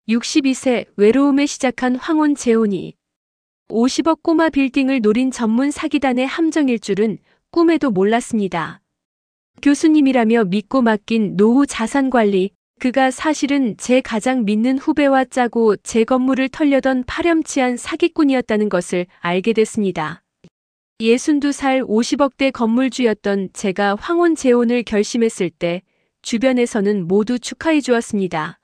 62세 외로움에 시작한 황혼재혼이 50억 꼬마 빌딩을 노린 전문 사기단의 함정일 줄은 꿈에도 몰랐습니다. 교수님이라며 믿고 맡긴 노후 자산관리, 그가 사실은 제 가장 믿는 후배와 짜고 제 건물을 털려던 파렴치한 사기꾼이었다는 것을 알게 됐습니다. 62살 50억대 건물주였던 제가 황혼재혼을 결심했을 때 주변에서는 모두 축하해 주었습니다.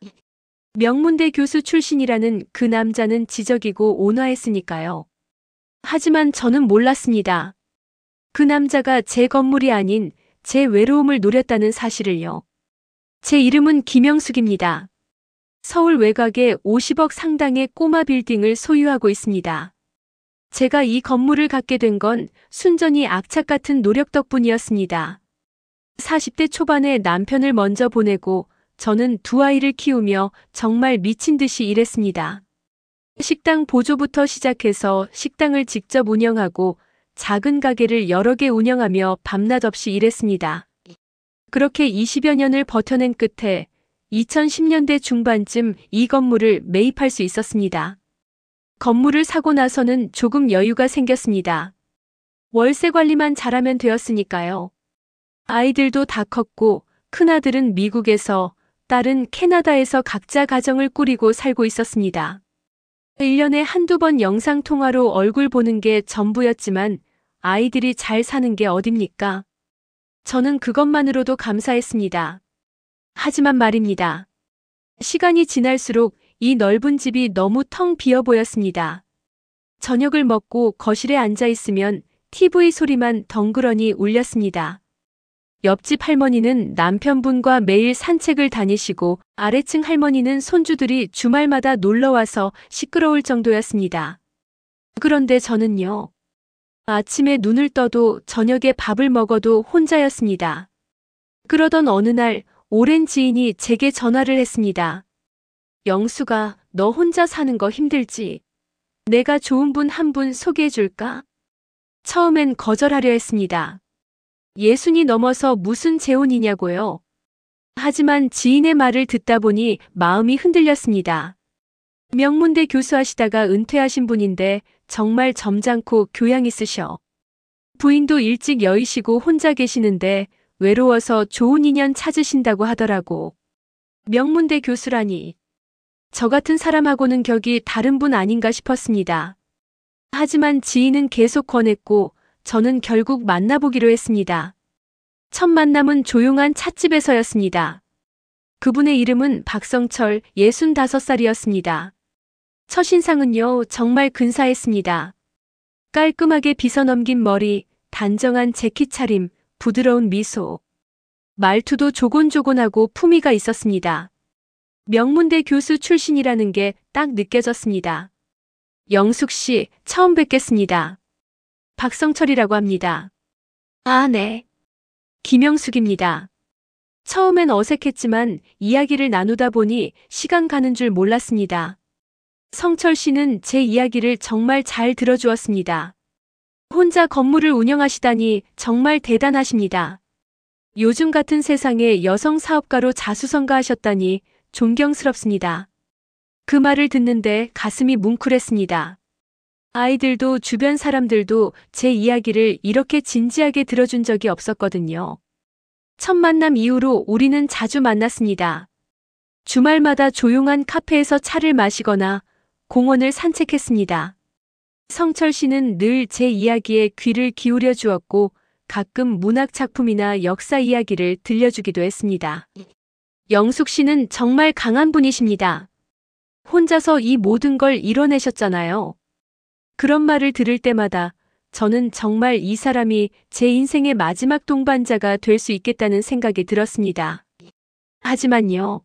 명문대 교수 출신이라는 그 남자는 지적이고 온화했으니까요. 하지만 저는 몰랐습니다. 그 남자가 제 건물이 아닌 제 외로움을 노렸다는 사실을요. 제 이름은 김영숙입니다. 서울 외곽에 50억 상당의 꼬마 빌딩을 소유하고 있습니다. 제가 이 건물을 갖게 된 건 순전히 악착 같은 노력 덕분이었습니다. 40대 초반에 남편을 먼저 보내고 저는 두 아이를 키우며 정말 미친 듯이 일했습니다. 식당 보조부터 시작해서 식당을 직접 운영하고 작은 가게를 여러 개 운영하며 밤낮 없이 일했습니다. 그렇게 20여 년을 버텨낸 끝에 2010년대 중반쯤 이 건물을 매입할 수 있었습니다. 건물을 사고 나서는 조금 여유가 생겼습니다. 월세 관리만 잘하면 되었으니까요. 아이들도 다 컸고 큰아들은 미국에서, 딸은 캐나다에서 각자 가정을 꾸리고 살고 있었습니다. 1년에 한두 번 영상통화로 얼굴 보는 게 전부였지만 아이들이 잘 사는 게 어딥니까? 저는 그것만으로도 감사했습니다. 하지만 말입니다. 시간이 지날수록 이 넓은 집이 너무 텅 비어 보였습니다. 저녁을 먹고 거실에 앉아 있으면 TV 소리만 덩그러니 울렸습니다. 옆집 할머니는 남편분과 매일 산책을 다니시고 아래층 할머니는 손주들이 주말마다 놀러와서 시끄러울 정도였습니다. 그런데 저는요. 아침에 눈을 떠도 저녁에 밥을 먹어도 혼자였습니다. 그러던 어느 날 오랜 지인이 제게 전화를 했습니다. 영수가, 너 혼자 사는 거 힘들지? 내가 좋은 분 한 분 소개해 줄까? 처음엔 거절하려 했습니다. 예순이 넘어서 무슨 재혼이냐고요. 하지만 지인의 말을 듣다 보니 마음이 흔들렸습니다. 명문대 교수하시다가 은퇴하신 분인데 정말 점잖고 교양 있으셔. 부인도 일찍 여의시고 혼자 계시는데 외로워서 좋은 인연 찾으신다고 하더라고. 명문대 교수라니. 저 같은 사람하고는 격이 다른 분 아닌가 싶었습니다. 하지만 지인은 계속 권했고 저는 결국 만나보기로 했습니다. 첫 만남은 조용한 찻집에서였습니다. 그분의 이름은 박성철, 65살이었습니다. 첫인상은요, 정말 근사했습니다. 깔끔하게 빗어넘긴 머리, 단정한 재킷 차림, 부드러운 미소. 말투도 조곤조곤하고 품위가 있었습니다. 명문대 교수 출신이라는 게 딱 느껴졌습니다. 영숙 씨, 처음 뵙겠습니다. 박성철이라고 합니다. 아, 네. 김영숙입니다. 처음엔 어색했지만 이야기를 나누다 보니 시간 가는 줄 몰랐습니다. 성철 씨는 제 이야기를 정말 잘 들어주었습니다. 혼자 건물을 운영하시다니 정말 대단하십니다. 요즘 같은 세상에 여성 사업가로 자수성가하셨다니 존경스럽습니다. 그 말을 듣는데 가슴이 뭉클했습니다. 아이들도 주변 사람들도 제 이야기를 이렇게 진지하게 들어준 적이 없었거든요. 첫 만남 이후로 우리는 자주 만났습니다. 주말마다 조용한 카페에서 차를 마시거나 공원을 산책했습니다. 성철 씨는 늘 제 이야기에 귀를 기울여 주었고 가끔 문학 작품이나 역사 이야기를 들려주기도 했습니다. 영숙 씨는 정말 강한 분이십니다. 혼자서 이 모든 걸 이뤄내셨잖아요. 그런 말을 들을 때마다 저는 정말 이 사람이 제 인생의 마지막 동반자가 될 수 있겠다는 생각이 들었습니다. 하지만요.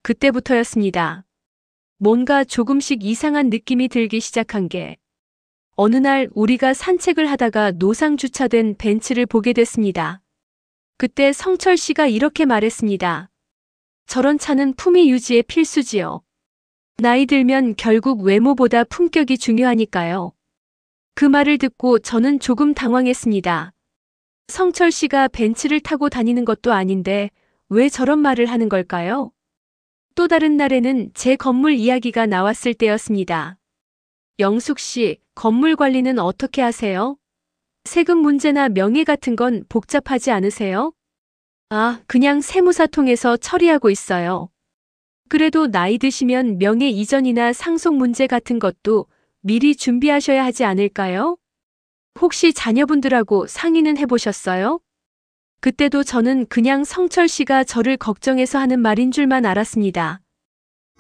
그때부터였습니다. 뭔가 조금씩 이상한 느낌이 들기 시작한 게 어느 날 우리가 산책을 하다가 노상 주차된 벤츠를 보게 됐습니다. 그때 성철 씨가 이렇게 말했습니다. 저런 차는 품위 유지에 필수지요. 나이 들면 결국 외모보다 품격이 중요하니까요. 그 말을 듣고 저는 조금 당황했습니다. 성철 씨가 벤츠를 타고 다니는 것도 아닌데 왜 저런 말을 하는 걸까요? 또 다른 날에는 제 건물 이야기가 나왔을 때였습니다. 영숙 씨, 건물 관리는 어떻게 하세요? 세금 문제나 명의 같은 건 복잡하지 않으세요? 아, 그냥 세무사 통해서 처리하고 있어요. 그래도 나이 드시면 명예 이전이나 상속 문제 같은 것도 미리 준비하셔야 하지 않을까요? 혹시 자녀분들하고 상의는 해보셨어요? 그때도 저는 그냥 성철 씨가 저를 걱정해서 하는 말인 줄만 알았습니다.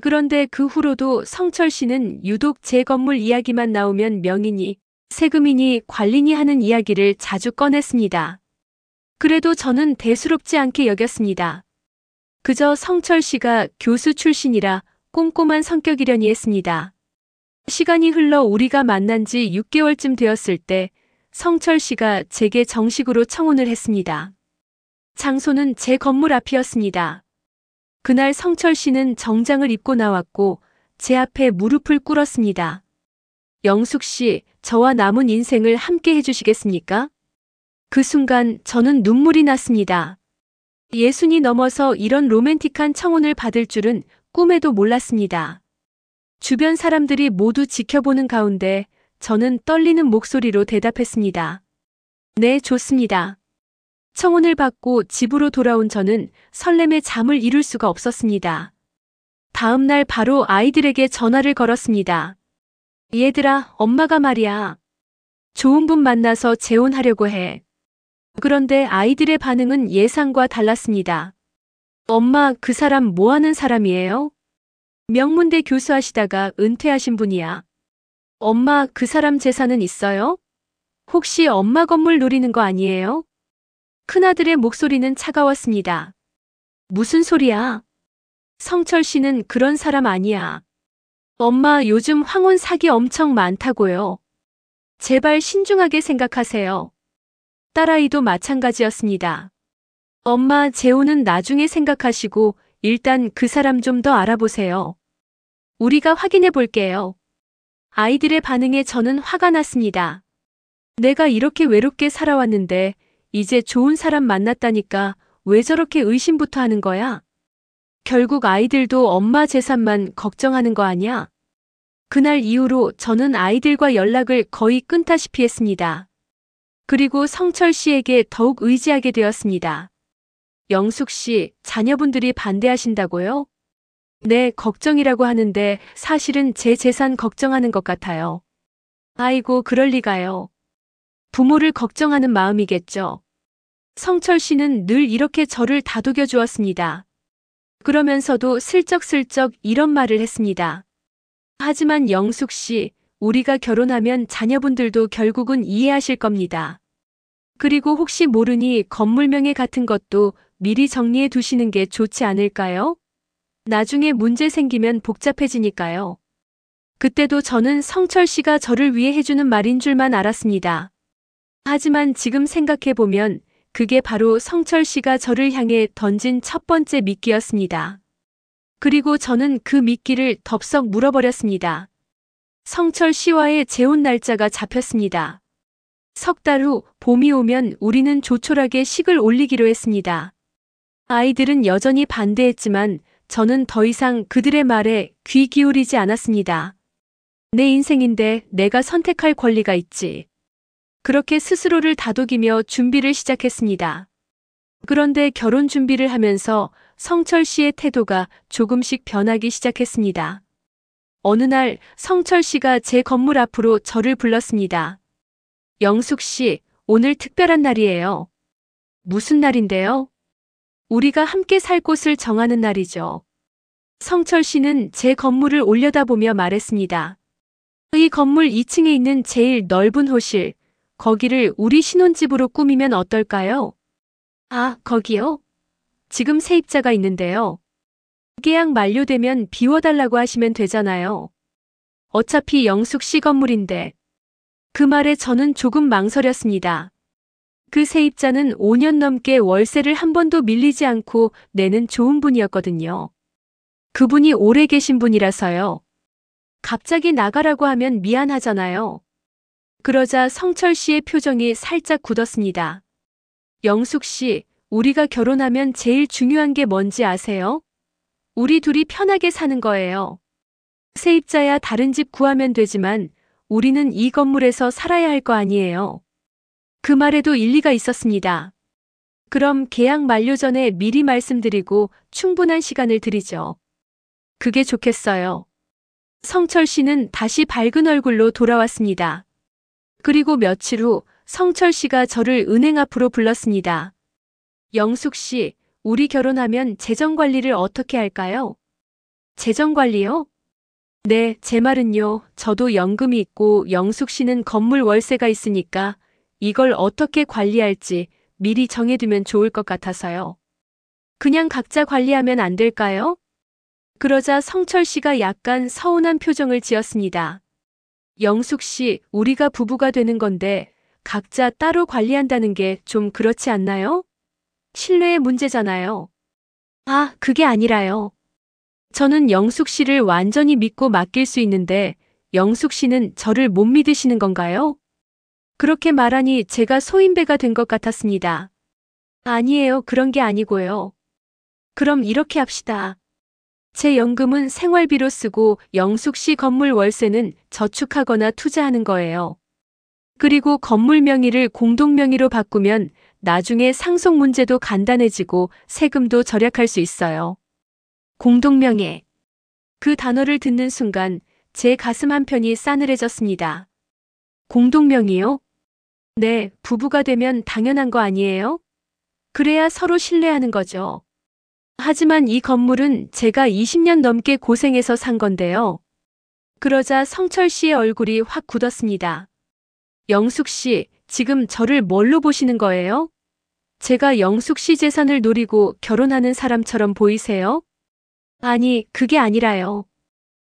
그런데 그 후로도 성철 씨는 유독 제 건물 이야기만 나오면 명의니, 세금이니, 관리니 하는 이야기를 자주 꺼냈습니다. 그래도 저는 대수롭지 않게 여겼습니다. 그저 성철 씨가 교수 출신이라 꼼꼼한 성격이려니 했습니다. 시간이 흘러 우리가 만난 지 6개월쯤 되었을 때 성철 씨가 제게 정식으로 청혼을 했습니다. 장소는 제 건물 앞이었습니다. 그날 성철 씨는 정장을 입고 나왔고 제 앞에 무릎을 꿇었습니다. 영숙 씨, 저와 남은 인생을 함께 해주시겠습니까? 그 순간 저는 눈물이 났습니다. 60이 넘어서 이런 로맨틱한 청혼을 받을 줄은 꿈에도 몰랐습니다. 주변 사람들이 모두 지켜보는 가운데 저는 떨리는 목소리로 대답했습니다. 네, 좋습니다. 청혼을 받고 집으로 돌아온 저는 설렘에 잠을 이룰 수가 없었습니다. 다음 날 바로 아이들에게 전화를 걸었습니다. 얘들아, 엄마가 말이야. 좋은 분 만나서 재혼하려고 해. 그런데 아이들의 반응은 예상과 달랐습니다. 엄마, 그 사람 뭐 하는 사람이에요? 명문대 교수하시다가 은퇴하신 분이야. 엄마, 그 사람 재산은 있어요? 혹시 엄마 건물 노리는 거 아니에요? 큰아들의 목소리는 차가웠습니다. 무슨 소리야? 성철 씨는 그런 사람 아니야. 엄마, 요즘 황혼 사기 엄청 많다고요. 제발 신중하게 생각하세요. 딸아이도 마찬가지였습니다. 엄마, 재혼은 나중에 생각하시고 일단 그 사람 좀 더 알아보세요. 우리가 확인해 볼게요. 아이들의 반응에 저는 화가 났습니다. 내가 이렇게 외롭게 살아왔는데 이제 좋은 사람 만났다니까 왜 저렇게 의심부터 하는 거야? 결국 아이들도 엄마 재산만 걱정하는 거 아니야? 그날 이후로 저는 아이들과 연락을 거의 끊다시피 했습니다. 그리고 성철 씨에게 더욱 의지하게 되었습니다. 영숙 씨, 자녀분들이 반대하신다고요? 네, 걱정이라고 하는데 사실은 제 재산 걱정하는 것 같아요. 아이고, 그럴 리가요. 부모를 걱정하는 마음이겠죠. 성철 씨는 늘 이렇게 저를 다독여 주었습니다. 그러면서도 슬쩍슬쩍 이런 말을 했습니다. 하지만 영숙 씨, 우리가 결혼하면 자녀분들도 결국은 이해하실 겁니다. 그리고 혹시 모르니 건물 명의 같은 것도 미리 정리해 두시는 게 좋지 않을까요? 나중에 문제 생기면 복잡해지니까요. 그때도 저는 성철 씨가 저를 위해 해주는 말인 줄만 알았습니다. 하지만 지금 생각해보면 그게 바로 성철 씨가 저를 향해 던진 첫 번째 미끼였습니다. 그리고 저는 그 미끼를 덥석 물어버렸습니다. 성철 씨와의 재혼 날짜가 잡혔습니다. 석 달 후 봄이 오면 우리는 조촐하게 식을 올리기로 했습니다. 아이들은 여전히 반대했지만 저는 더 이상 그들의 말에 귀 기울이지 않았습니다. 내 인생인데 내가 선택할 권리가 있지. 그렇게 스스로를 다독이며 준비를 시작했습니다. 그런데 결혼 준비를 하면서 성철 씨의 태도가 조금씩 변하기 시작했습니다. 어느 날 성철 씨가 제 건물 앞으로 저를 불렀습니다. 영숙 씨, 오늘 특별한 날이에요. 무슨 날인데요? 우리가 함께 살 곳을 정하는 날이죠. 성철 씨는 제 건물을 올려다보며 말했습니다. 이 건물 2층에 있는 제일 넓은 호실, 거기를 우리 신혼집으로 꾸미면 어떨까요? 아, 거기요? 지금 세입자가 있는데요. 계약 만료되면 비워달라고 하시면 되잖아요. 어차피 영숙 씨 건물인데. 그 말에 저는 조금 망설였습니다. 그 세입자는 5년 넘게 월세를 한 번도 밀리지 않고 내는 좋은 분이었거든요. 그분이 오래 계신 분이라서요. 갑자기 나가라고 하면 미안하잖아요. 그러자 성철 씨의 표정이 살짝 굳었습니다. 영숙 씨, 우리가 결혼하면 제일 중요한 게 뭔지 아세요? 우리 둘이 편하게 사는 거예요. 세입자야 다른 집 구하면 되지만 우리는 이 건물에서 살아야 할 거 아니에요. 그 말에도 일리가 있었습니다. 그럼 계약 만료 전에 미리 말씀드리고 충분한 시간을 드리죠. 그게 좋겠어요. 성철 씨는 다시 밝은 얼굴로 돌아왔습니다. 그리고 며칠 후 성철 씨가 저를 은행 앞으로 불렀습니다. 영숙 씨, 우리 결혼하면 재정 관리를 어떻게 할까요? 재정 관리요? 네, 제 말은요. 저도 연금이 있고 영숙 씨는 건물 월세가 있으니까 이걸 어떻게 관리할지 미리 정해두면 좋을 것 같아서요. 그냥 각자 관리하면 안 될까요? 그러자 성철 씨가 약간 서운한 표정을 지었습니다. 영숙 씨, 우리가 부부가 되는 건데 각자 따로 관리한다는 게 좀 그렇지 않나요? 신뢰의 문제잖아요. 아, 그게 아니라요. 저는 영숙 씨를 완전히 믿고 맡길 수 있는데 영숙 씨는 저를 못 믿으시는 건가요? 그렇게 말하니 제가 소인배가 된 것 같았습니다. 아니에요. 그런 게 아니고요. 그럼 이렇게 합시다. 제 연금은 생활비로 쓰고 영숙 씨 건물 월세는 저축하거나 투자하는 거예요. 그리고 건물 명의를 공동 명의로 바꾸면 나중에 상속 문제도 간단해지고 세금도 절약할 수 있어요. 공동명예. 그 단어를 듣는 순간 제 가슴 한편이 싸늘해졌습니다. 공동명의요? 네, 부부가 되면 당연한 거 아니에요? 그래야 서로 신뢰하는 거죠. 하지만 이 건물은 제가 20년 넘게 고생해서 산 건데요. 그러자 성철 씨의 얼굴이 확 굳었습니다. 영숙 씨, 지금 저를 뭘로 보시는 거예요? 제가 영숙 씨 재산을 노리고 결혼하는 사람처럼 보이세요? 아니, 그게 아니라요.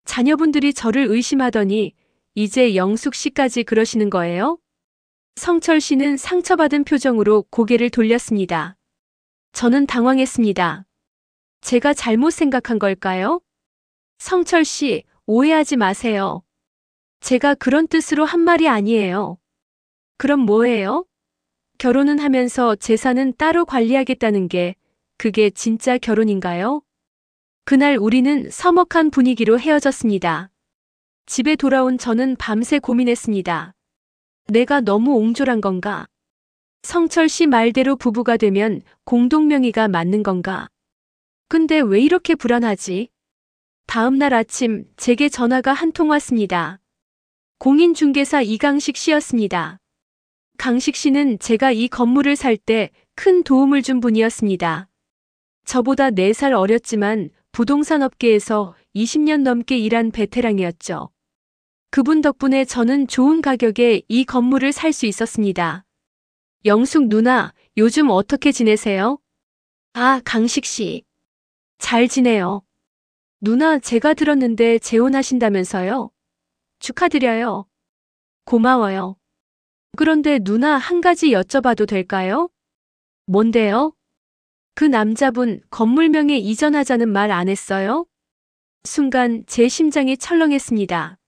자녀분들이 저를 의심하더니 이제 영숙 씨까지 그러시는 거예요? 성철 씨는 상처받은 표정으로 고개를 돌렸습니다. 저는 당황했습니다. 제가 잘못 생각한 걸까요? 성철 씨, 오해하지 마세요. 제가 그런 뜻으로 한 말이 아니에요. 그럼 뭐예요? 결혼은 하면서 재산은 따로 관리하겠다는 게 그게 진짜 결혼인가요? 그날 우리는 서먹한 분위기로 헤어졌습니다. 집에 돌아온 저는 밤새 고민했습니다. 내가 너무 옹졸한 건가? 성철 씨 말대로 부부가 되면 공동명의가 맞는 건가? 근데 왜 이렇게 불안하지? 다음 날 아침 제게 전화가 한 통 왔습니다. 공인중개사 이강식 씨였습니다. 강식 씨는 제가 이 건물을 살 때 큰 도움을 준 분이었습니다. 저보다 4살 어렸지만 부동산 업계에서 20년 넘게 일한 베테랑이었죠. 그분 덕분에 저는 좋은 가격에 이 건물을 살 수 있었습니다. 영숙 누나, 요즘 어떻게 지내세요? 아, 강식 씨. 잘 지내요. 누나, 제가 들었는데 재혼하신다면서요? 축하드려요. 고마워요. 그런데 누나 한 가지 여쭤봐도 될까요? 뭔데요? 그 남자분 건물명에 이전하자는 말 안 했어요? 순간 제 심장이 철렁했습니다.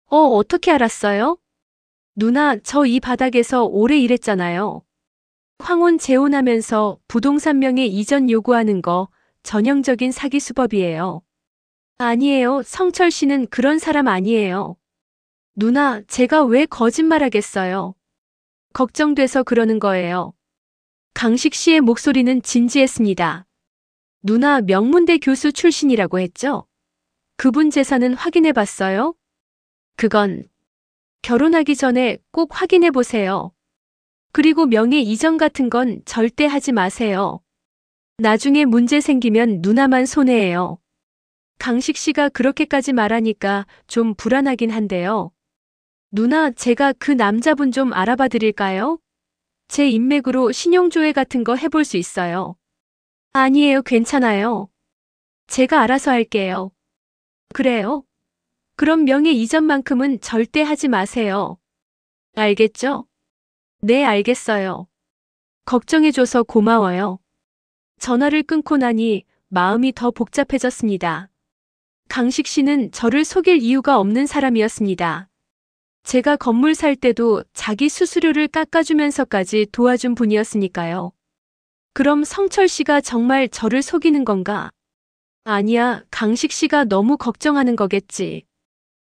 어떻게 알았어요? 누나, 저 이 바닥에서 오래 일했잖아요. 황혼 재혼하면서 부동산 명의 이전 요구하는 거 전형적인 사기 수법이에요. 아니에요. 성철 씨는 그런 사람 아니에요. 누나, 제가 왜 거짓말하겠어요? 걱정돼서 그러는 거예요. 강식 씨의 목소리는 진지했습니다. 누나 명문대 교수 출신이라고 했죠? 그분 재산은 확인해 봤어요? 그건 결혼하기 전에 꼭 확인해 보세요. 그리고 명예 이전 같은 건 절대 하지 마세요. 나중에 문제 생기면 누나만 손해예요. 강식 씨가 그렇게까지 말하니까 좀 불안하긴 한데요. 누나, 제가 그 남자분 좀 알아봐 드릴까요? 제 인맥으로 신용조회 같은 거 해볼 수 있어요. 아니에요, 괜찮아요. 제가 알아서 할게요. 그래요? 그럼 명예 이전만큼은 절대 하지 마세요. 알겠죠? 네, 알겠어요. 걱정해줘서 고마워요. 전화를 끊고 나니 마음이 더 복잡해졌습니다. 강식 씨는 저를 속일 이유가 없는 사람이었습니다. 제가 건물 살 때도 자기 수수료를 깎아주면서까지 도와준 분이었으니까요. 그럼 성철 씨가 정말 저를 속이는 건가? 아니야, 강식 씨가 너무 걱정하는 거겠지.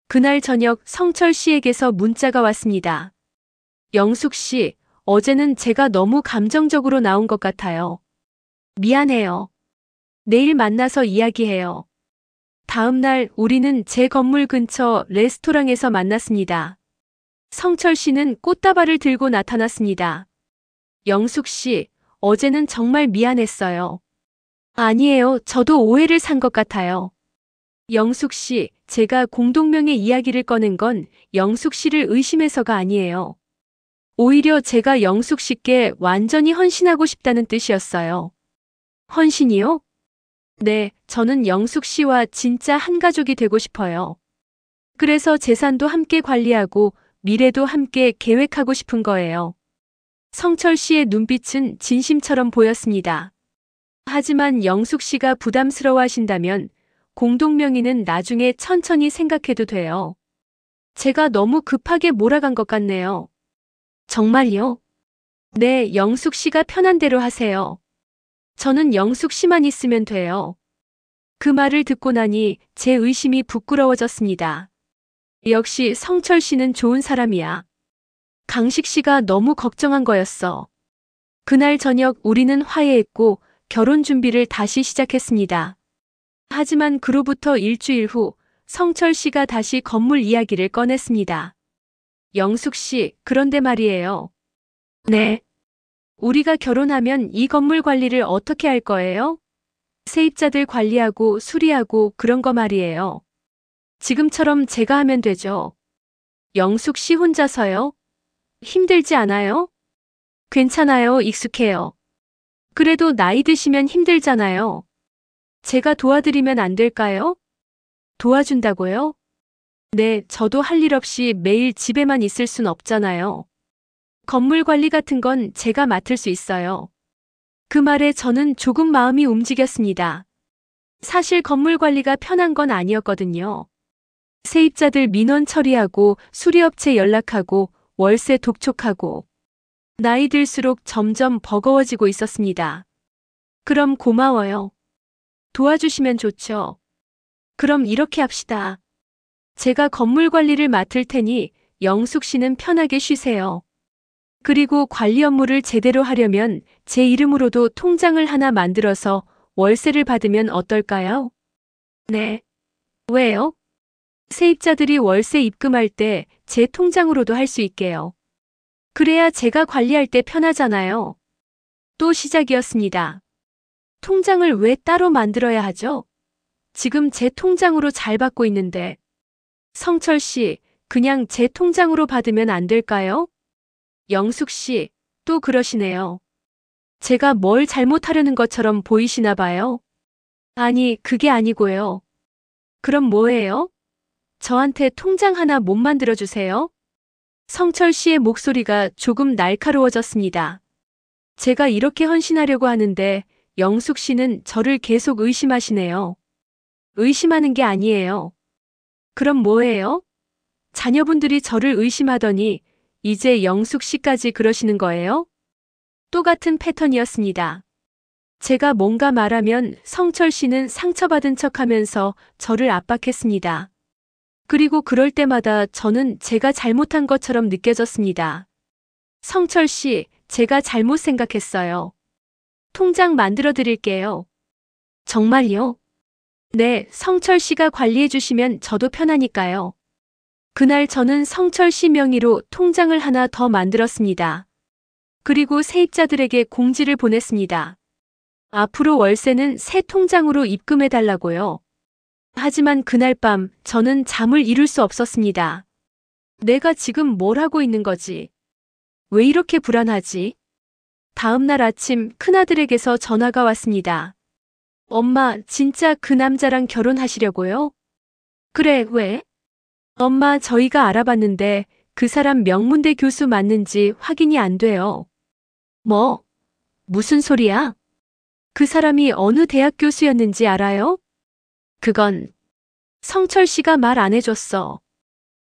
그날 저녁 성철 씨에게서 문자가 왔습니다. 영숙 씨, 어제는 제가 너무 감정적으로 나온 것 같아요. 미안해요. 내일 만나서 이야기해요. 다음 날 우리는 제 건물 근처 레스토랑에서 만났습니다. 성철 씨는 꽃다발을 들고 나타났습니다. 영숙 씨, 어제는 정말 미안했어요. 아니에요. 저도 오해를 산 것 같아요. 영숙 씨, 제가 공동명의 이야기를 꺼낸 건 영숙 씨를 의심해서가 아니에요. 오히려 제가 영숙 씨께 완전히 헌신하고 싶다는 뜻이었어요. 헌신이요? 네, 저는 영숙 씨와 진짜 한 가족이 되고 싶어요. 그래서 재산도 함께 관리하고 미래도 함께 계획하고 싶은 거예요. 성철 씨의 눈빛은 진심처럼 보였습니다. 하지만 영숙 씨가 부담스러워하신다면 공동명의는 나중에 천천히 생각해도 돼요. 제가 너무 급하게 몰아간 것 같네요. 정말요? 네, 영숙 씨가 편한 대로 하세요. 저는 영숙 씨만 있으면 돼요. 그 말을 듣고 나니 제 의심이 부끄러워졌습니다. 역시 성철 씨는 좋은 사람이야. 강식 씨가 너무 걱정한 거였어. 그날 저녁 우리는 화해했고 결혼 준비를 다시 시작했습니다. 하지만 그로부터 일주일 후 성철 씨가 다시 건물 이야기를 꺼냈습니다. 영숙 씨, 그런데 말이에요. 네. 우리가 결혼하면 이 건물 관리를 어떻게 할 거예요? 세입자들 관리하고 수리하고 그런 거 말이에요. 지금처럼 제가 하면 되죠. 영숙 씨 혼자서요? 힘들지 않아요? 괜찮아요, 익숙해요. 그래도 나이 드시면 힘들잖아요. 제가 도와드리면 안 될까요? 도와준다고요? 네, 저도 할 일 없이 매일 집에만 있을 순 없잖아요. 건물 관리 같은 건 제가 맡을 수 있어요. 그 말에 저는 조금 마음이 움직였습니다. 사실 건물 관리가 편한 건 아니었거든요. 세입자들 민원 처리하고 수리업체 연락하고 월세 독촉하고 나이 들수록 점점 버거워지고 있었습니다. 그럼 고마워요. 도와주시면 좋죠. 그럼 이렇게 합시다. 제가 건물 관리를 맡을 테니 영숙 씨는 편하게 쉬세요. 그리고 관리 업무를 제대로 하려면 제 이름으로도 통장을 하나 만들어서 월세를 받으면 어떨까요? 네. 왜요? 세입자들이 월세 입금할 때 제 통장으로도 할 수 있게요. 그래야 제가 관리할 때 편하잖아요. 또 시작이었습니다. 통장을 왜 따로 만들어야 하죠? 지금 제 통장으로 잘 받고 있는데. 성철 씨, 그냥 제 통장으로 받으면 안 될까요? 영숙 씨, 또 그러시네요. 제가 뭘 잘못하려는 것처럼 보이시나 봐요. 아니, 그게 아니고요. 그럼 뭐예요? 저한테 통장 하나 못 만들어 주세요? 성철 씨의 목소리가 조금 날카로워졌습니다. 제가 이렇게 헌신하려고 하는데 영숙 씨는 저를 계속 의심하시네요. 의심하는 게 아니에요. 그럼 뭐예요? 자녀분들이 저를 의심하더니 이제 영숙 씨까지 그러시는 거예요? 똑같은 패턴이었습니다. 제가 뭔가 말하면 성철 씨는 상처받은 척하면서 저를 압박했습니다. 그리고 그럴 때마다 저는 제가 잘못한 것처럼 느껴졌습니다. 성철 씨, 제가 잘못 생각했어요. 통장 만들어 드릴게요. 정말요? 네, 성철 씨가 관리해 주시면 저도 편하니까요. 그날 저는 성철 씨 명의로 통장을 하나 더 만들었습니다. 그리고 세입자들에게 공지를 보냈습니다. 앞으로 월세는 새 통장으로 입금해 달라고요. 하지만 그날 밤 저는 잠을 이룰 수 없었습니다. 내가 지금 뭘 하고 있는 거지? 왜 이렇게 불안하지? 다음 날 아침 큰아들에게서 전화가 왔습니다. 엄마, 진짜 그 남자랑 결혼하시려고요? 그래, 왜? 엄마, 저희가 알아봤는데 그 사람 명문대 교수 맞는지 확인이 안 돼요. 뭐? 무슨 소리야? 그 사람이 어느 대학 교수였는지 알아요? 그건 성철 씨가 말 안 해줬어.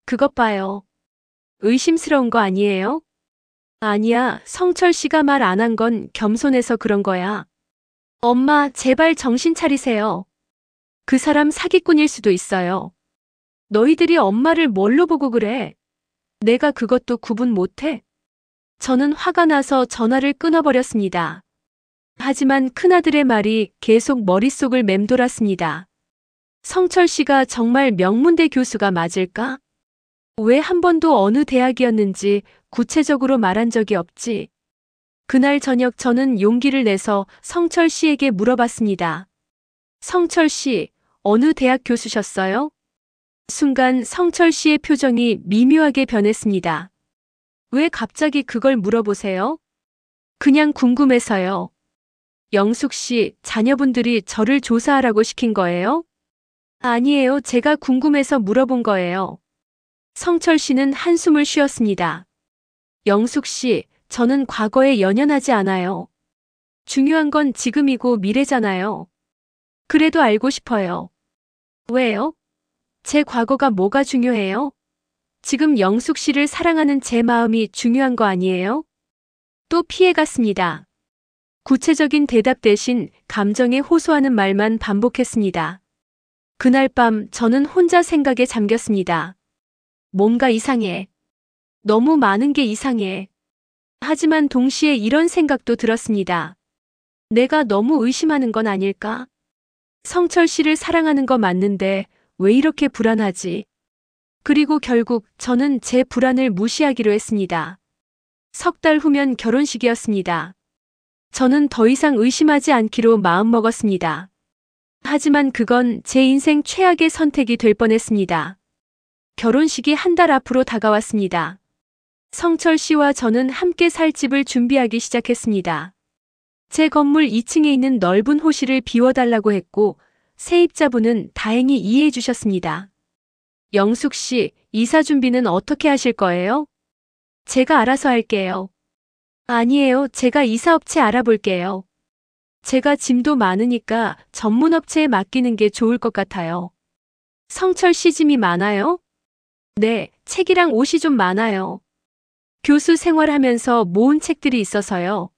그것 봐요. 의심스러운 거 아니에요? 아니야, 성철 씨가 말 안 한 건 겸손해서 그런 거야. 엄마, 제발 정신 차리세요. 그 사람 사기꾼일 수도 있어요. 너희들이 엄마를 뭘로 보고 그래? 내가 그것도 구분 못해? 저는 화가 나서 전화를 끊어버렸습니다. 하지만 큰아들의 말이 계속 머릿속을 맴돌았습니다. 성철 씨가 정말 명문대 교수가 맞을까? 왜 한 번도 어느 대학이었는지 구체적으로 말한 적이 없지? 그날 저녁 저는 용기를 내서 성철 씨에게 물어봤습니다. 성철 씨, 어느 대학 교수셨어요? 순간 성철 씨의 표정이 미묘하게 변했습니다. 왜 갑자기 그걸 물어보세요? 그냥 궁금해서요. 영숙 씨, 자녀분들이 저를 조사하라고 시킨 거예요? 아니에요. 제가 궁금해서 물어본 거예요. 성철 씨는 한숨을 쉬었습니다. 영숙 씨, 저는 과거에 연연하지 않아요. 중요한 건 지금이고 미래잖아요. 그래도 알고 싶어요. 왜요? 제 과거가 뭐가 중요해요? 지금 영숙 씨를 사랑하는 제 마음이 중요한 거 아니에요? 또 피해갔습니다. 구체적인 대답 대신 감정에 호소하는 말만 반복했습니다. 그날 밤 저는 혼자 생각에 잠겼습니다. 뭔가 이상해. 너무 많은 게 이상해. 하지만 동시에 이런 생각도 들었습니다. 내가 너무 의심하는 건 아닐까? 성철 씨를 사랑하는 거 맞는데 왜 이렇게 불안하지? 그리고 결국 저는 제 불안을 무시하기로 했습니다. 석 달 후면 결혼식이었습니다. 저는 더 이상 의심하지 않기로 마음먹었습니다. 하지만 그건 제 인생 최악의 선택이 될 뻔했습니다. 결혼식이 한 달 앞으로 다가왔습니다. 성철 씨와 저는 함께 살 집을 준비하기 시작했습니다. 제 건물 2층에 있는 넓은 호실을 비워달라고 했고 세입자분은 다행히 이해해 주셨습니다. 영숙 씨, 이사 준비는 어떻게 하실 거예요? 제가 알아서 할게요. 아니에요. 제가 이사업체 알아볼게요. 제가 짐도 많으니까 전문업체에 맡기는 게 좋을 것 같아요. 성철 씨 짐이 많아요? 네, 책이랑 옷이 좀 많아요. 교수 생활하면서 모은 책들이 있어서요.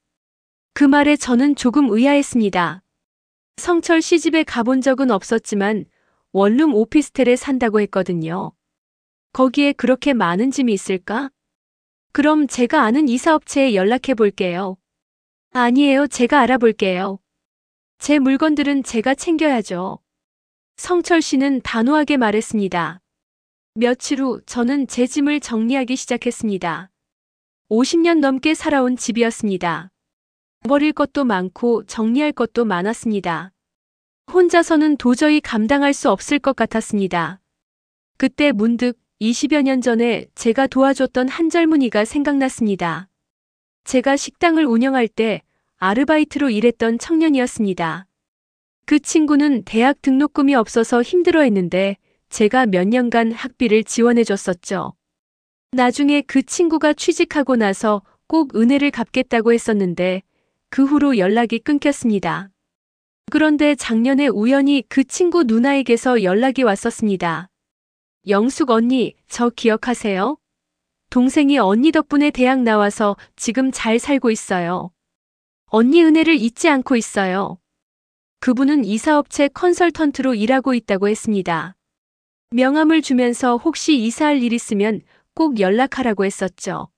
그 말에 저는 조금 의아했습니다. 성철 씨 집에 가본 적은 없었지만 원룸 오피스텔에 산다고 했거든요. 거기에 그렇게 많은 짐이 있을까? 그럼 제가 아는 이사업체에 연락해 볼게요. 아니에요. 제가 알아볼게요. 제 물건들은 제가 챙겨야죠. 성철 씨는 단호하게 말했습니다. 며칠 후 저는 제 짐을 정리하기 시작했습니다. 50년 넘게 살아온 집이었습니다. 버릴 것도 많고 정리할 것도 많았습니다. 혼자서는 도저히 감당할 수 없을 것 같았습니다. 그때 문득 20여 년 전에 제가 도와줬던 한 젊은이가 생각났습니다. 제가 식당을 운영할 때 아르바이트로 일했던 청년이었습니다. 그 친구는 대학 등록금이 없어서 힘들어했는데 제가 몇 년간 학비를 지원해줬었죠. 나중에 그 친구가 취직하고 나서 꼭 은혜를 갚겠다고 했었는데 그 후로 연락이 끊겼습니다. 그런데 작년에 우연히 그 친구 누나에게서 연락이 왔었습니다. 영숙 언니, 저 기억하세요? 동생이 언니 덕분에 대학 나와서 지금 잘 살고 있어요. 언니 은혜를 잊지 않고 있어요. 그분은 이사업체 컨설턴트로 일하고 있다고 했습니다. 명함을 주면서 혹시 이사할 일 있으면 꼭 연락하라고 했었죠.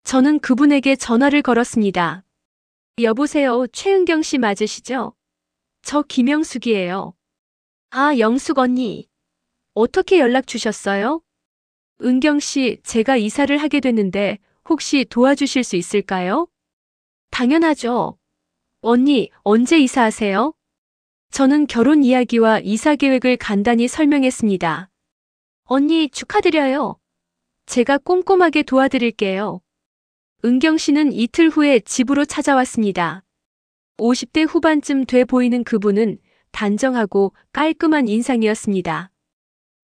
저는 그분에게 전화를 걸었습니다. 여보세요, 최은경 씨 맞으시죠? 저 김영숙이에요. 아, 영숙 언니. 어떻게 연락 주셨어요? 은경 씨, 제가 이사를 하게 됐는데 혹시 도와주실 수 있을까요? 당연하죠. 언니, 언제 이사하세요? 저는 결혼 이야기와 이사 계획을 간단히 설명했습니다. 언니, 축하드려요. 제가 꼼꼼하게 도와드릴게요. 은경 씨는 이틀 후에 집으로 찾아왔습니다. 50대 후반쯤 돼 보이는 그분은 단정하고 깔끔한 인상이었습니다.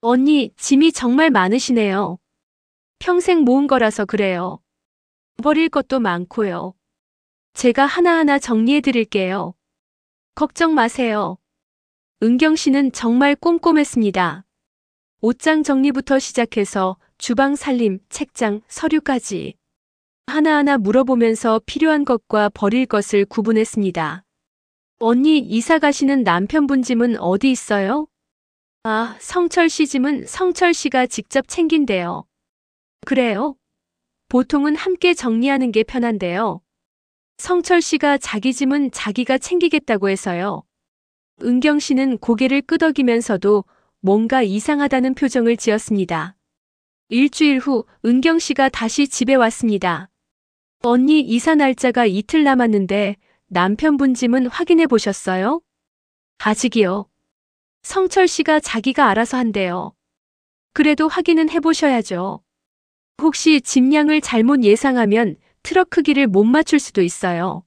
언니, 짐이 정말 많으시네요. 평생 모은 거라서 그래요. 버릴 것도 많고요. 제가 하나하나 정리해 드릴게요. 걱정 마세요. 은경 씨는 정말 꼼꼼했습니다. 옷장 정리부터 시작해서 주방 살림, 책장, 서류까지 하나하나 물어보면서 필요한 것과 버릴 것을 구분했습니다. 언니, 이사 가시는 남편분 짐은 어디 있어요? 아, 성철 씨 짐은 성철 씨가 직접 챙긴대요. 그래요? 보통은 함께 정리하는 게 편한데요. 성철 씨가 자기 짐은 자기가 챙기겠다고 해서요. 은경 씨는 고개를 끄덕이면서도 뭔가 이상하다는 표정을 지었습니다. 일주일 후 은경 씨가 다시 집에 왔습니다. 언니, 이사 날짜가 이틀 남았는데 남편분 짐은 확인해 보셨어요? 아직이요. 성철 씨가 자기가 알아서 한대요. 그래도 확인은 해보셔야죠. 혹시 짐량을 잘못 예상하면 트럭 크기를 못 맞출 수도 있어요.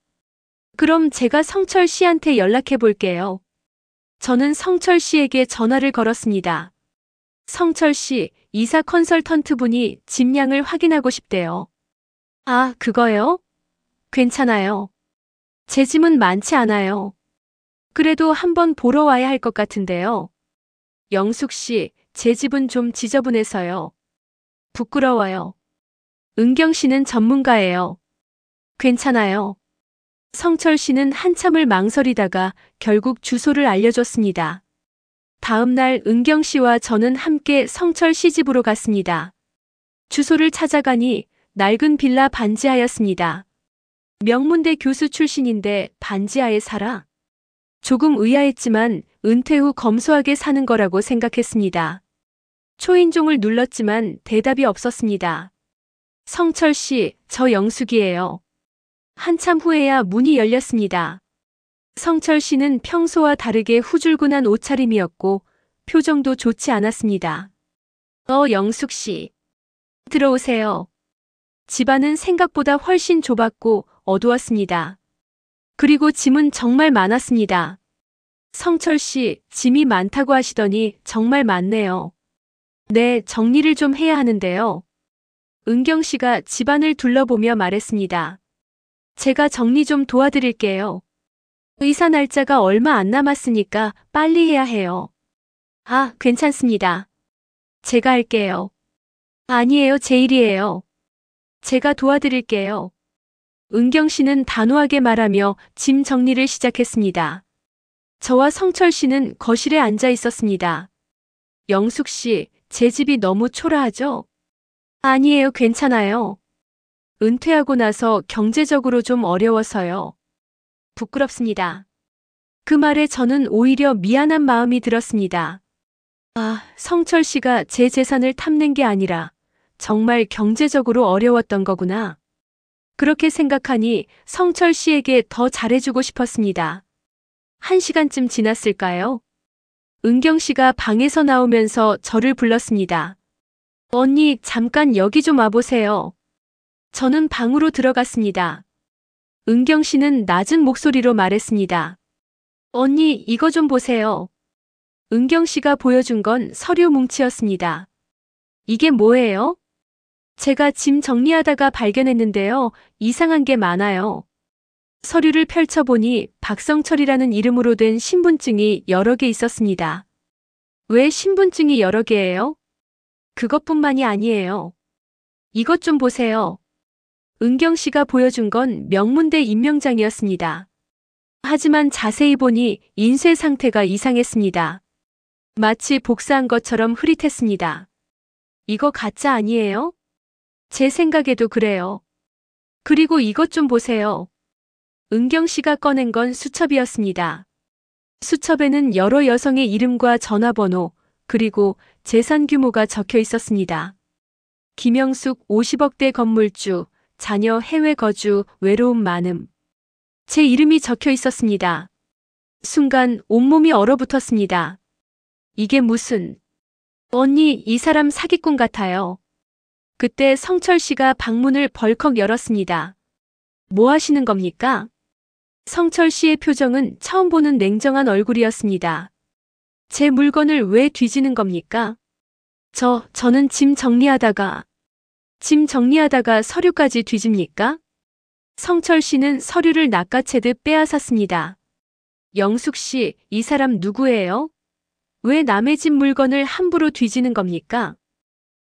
그럼 제가 성철 씨한테 연락해 볼게요. 저는 성철 씨에게 전화를 걸었습니다. 성철 씨, 이사 컨설턴트 분이 짐량을 확인하고 싶대요. 아, 그거요? 괜찮아요. 제 짐은 많지 않아요. 그래도 한번 보러 와야 할 것 같은데요. 영숙 씨, 제 집은 좀 지저분해서요. 부끄러워요. 은경 씨는 전문가예요. 괜찮아요. 성철 씨는 한참을 망설이다가 결국 주소를 알려줬습니다. 다음 날 은경 씨와 저는 함께 성철 씨 집으로 갔습니다. 주소를 찾아가니 낡은 빌라 반지하였습니다. 명문대 교수 출신인데 반지하에 살아? 조금 의아했지만 은퇴 후 검소하게 사는 거라고 생각했습니다. 초인종을 눌렀지만 대답이 없었습니다. 성철 씨, 저 영숙이에요. 한참 후에야 문이 열렸습니다. 성철 씨는 평소와 다르게 후줄근한 옷차림이었고 표정도 좋지 않았습니다. 영숙 씨. 들어오세요. 집안은 생각보다 훨씬 좁았고 어두웠습니다. 그리고 짐은 정말 많았습니다. 성철 씨, 짐이 많다고 하시더니 정말 많네요. 네, 정리를 좀 해야 하는데요. 은경 씨가 집안을 둘러보며 말했습니다. 제가 정리 좀 도와드릴게요. 이사 날짜가 얼마 안 남았으니까 빨리 해야 해요. 아, 괜찮습니다. 제가 할게요. 아니에요, 제 일이에요. 제가 도와드릴게요. 은경 씨는 단호하게 말하며 짐 정리를 시작했습니다. 저와 성철 씨는 거실에 앉아 있었습니다. 영숙 씨, 제 집이 너무 초라하죠? 아니에요, 괜찮아요. 은퇴하고 나서 경제적으로 좀 어려워서요. 부끄럽습니다. 그 말에 저는 오히려 미안한 마음이 들었습니다. 아, 성철 씨가 제 재산을 탐낸 게 아니라 정말 경제적으로 어려웠던 거구나. 그렇게 생각하니 성철 씨에게 더 잘해주고 싶었습니다. 1시간쯤 지났을까요? 은경 씨가 방에서 나오면서 저를 불렀습니다. 언니, 잠깐 여기 좀 와보세요. 저는 방으로 들어갔습니다. 은경 씨는 낮은 목소리로 말했습니다. 언니, 이거 좀 보세요. 은경 씨가 보여준 건 서류 뭉치였습니다. 이게 뭐예요? 제가 짐 정리하다가 발견했는데요. 이상한 게 많아요. 서류를 펼쳐보니 박성철이라는 이름으로 된 신분증이 여러 개 있었습니다. 왜 신분증이 여러 개예요? 그것뿐만이 아니에요. 이것 좀 보세요. 은경 씨가 보여준 건 명문대 임명장이었습니다. 하지만 자세히 보니 인쇄 상태가 이상했습니다. 마치 복사한 것처럼 흐릿했습니다. 이거 가짜 아니에요? 제 생각에도 그래요. 그리고 이것 좀 보세요. 은경 씨가 꺼낸 건 수첩이었습니다. 수첩에는 여러 여성의 이름과 전화번호, 그리고 재산 규모가 적혀 있었습니다. 김영숙 50억대 건물주, 자녀 해외 거주, 외로움 많음. 제 이름이 적혀 있었습니다. 순간 온몸이 얼어붙었습니다. 이게 무슨... 언니, 이 사람 사기꾼 같아요. 그때 성철 씨가 방문을 벌컥 열었습니다. 뭐 하시는 겁니까? 성철 씨의 표정은 처음 보는 냉정한 얼굴이었습니다. 제 물건을 왜 뒤지는 겁니까? 저는 짐 정리하다가 서류까지 뒤집니까? 성철 씨는 서류를 낚아채듯 빼앗았습니다. 영숙 씨, 이 사람 누구예요? 왜 남의 집 물건을 함부로 뒤지는 겁니까?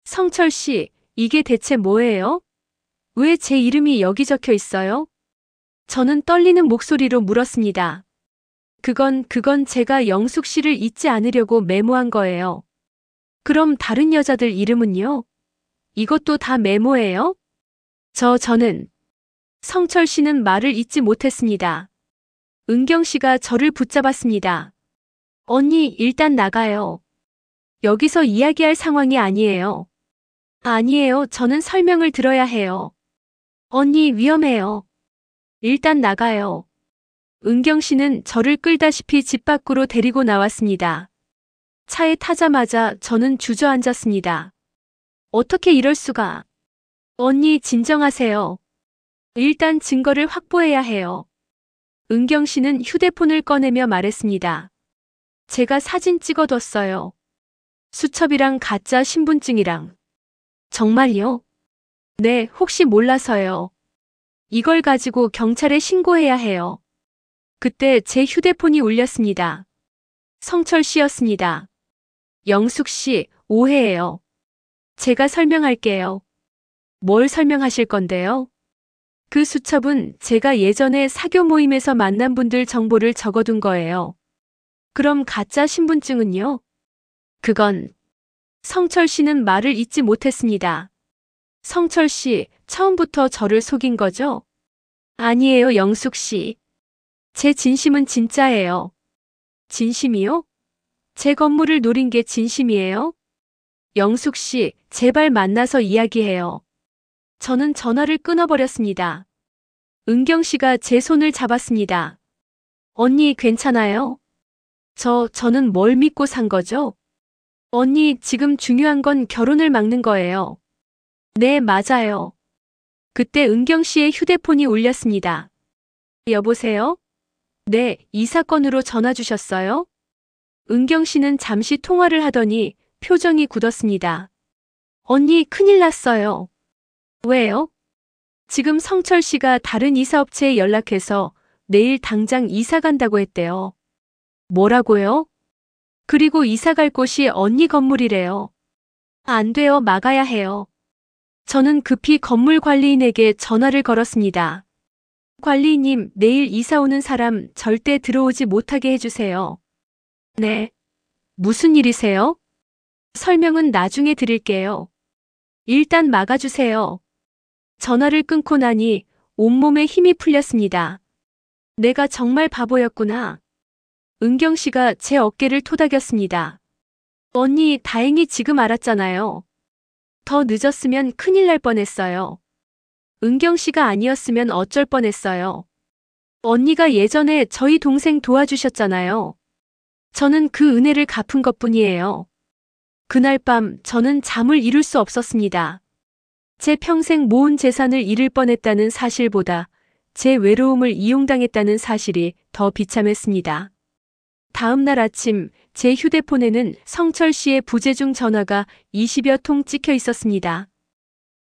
성철 씨, 이게 대체 뭐예요? 왜 제 이름이 여기 적혀 있어요? 저는 떨리는 목소리로 물었습니다. 그건 제가 영숙 씨를 잊지 않으려고 메모한 거예요. 그럼 다른 여자들 이름은요? 이것도 다 메모예요? 저는 성철 씨는 말을 잇지 못했습니다. 은경 씨가 저를 붙잡았습니다. 언니, 일단 나가요. 여기서 이야기할 상황이 아니에요. 아니에요. 저는 설명을 들어야 해요. 언니, 위험해요. 일단 나가요. 은경 씨는 저를 끌다시피 집 밖으로 데리고 나왔습니다. 차에 타자마자 저는 주저앉았습니다. 어떻게 이럴 수가. 언니, 진정하세요. 일단 증거를 확보해야 해요. 은경 씨는 휴대폰을 꺼내며 말했습니다. 제가 사진 찍어뒀어요. 수첩이랑 가짜 신분증이랑. 정말요? 네, 혹시 몰라서요. 이걸 가지고 경찰에 신고해야 해요. 그때 제 휴대폰이 울렸습니다. 성철 씨였습니다. 영숙 씨, 오해예요. 제가 설명할게요. 뭘 설명하실 건데요? 그 수첩은 제가 예전에 사교 모임에서 만난 분들 정보를 적어둔 거예요. 그럼 가짜 신분증은요? 그건 성철 씨는 말을 잇지 못했습니다. 성철 씨, 처음부터 저를 속인 거죠? 아니에요, 영숙 씨. 제 진심은 진짜예요. 진심이요? 제 건물을 노린 게 진심이에요? 영숙 씨, 제발 만나서 이야기해요. 저는 전화를 끊어버렸습니다. 은경 씨가 제 손을 잡았습니다. 언니, 괜찮아요? 저는 뭘 믿고 산 거죠? 언니, 지금 중요한 건 결혼을 막는 거예요. 네, 맞아요. 그때 은경 씨의 휴대폰이 울렸습니다. 여보세요? 네, 이 사건으로 전화 주셨어요? 은경 씨는 잠시 통화를 하더니 표정이 굳었습니다. 언니, 큰일 났어요. 왜요? 지금 성철 씨가 다른 이사업체에 연락해서 내일 당장 이사 간다고 했대요. 뭐라고요? 그리고 이사 갈 곳이 언니 건물이래요. 안 돼요, 막아야 해요. 저는 급히 건물 관리인에게 전화를 걸었습니다. 관리인님, 내일 이사 오는 사람 절대 들어오지 못하게 해주세요. 네. 무슨 일이세요? 설명은 나중에 드릴게요. 일단 막아주세요. 전화를 끊고 나니 온몸에 힘이 풀렸습니다. 내가 정말 바보였구나. 은경 씨가 제 어깨를 토닥였습니다. 언니, 다행히 지금 알았잖아요. 더 늦었으면 큰일 날 뻔했어요. 은경 씨가 아니었으면 어쩔 뻔했어요. 언니가 예전에 저희 동생 도와주셨잖아요. 저는 그 은혜를 갚은 것뿐이에요. 그날 밤 저는 잠을 이룰 수 없었습니다. 제 평생 모은 재산을 잃을 뻔했다는 사실보다 제 외로움을 이용당했다는 사실이 더 비참했습니다. 다음 날 아침 제 휴대폰에는 성철 씨의 부재중 전화가 20여 통 찍혀 있었습니다.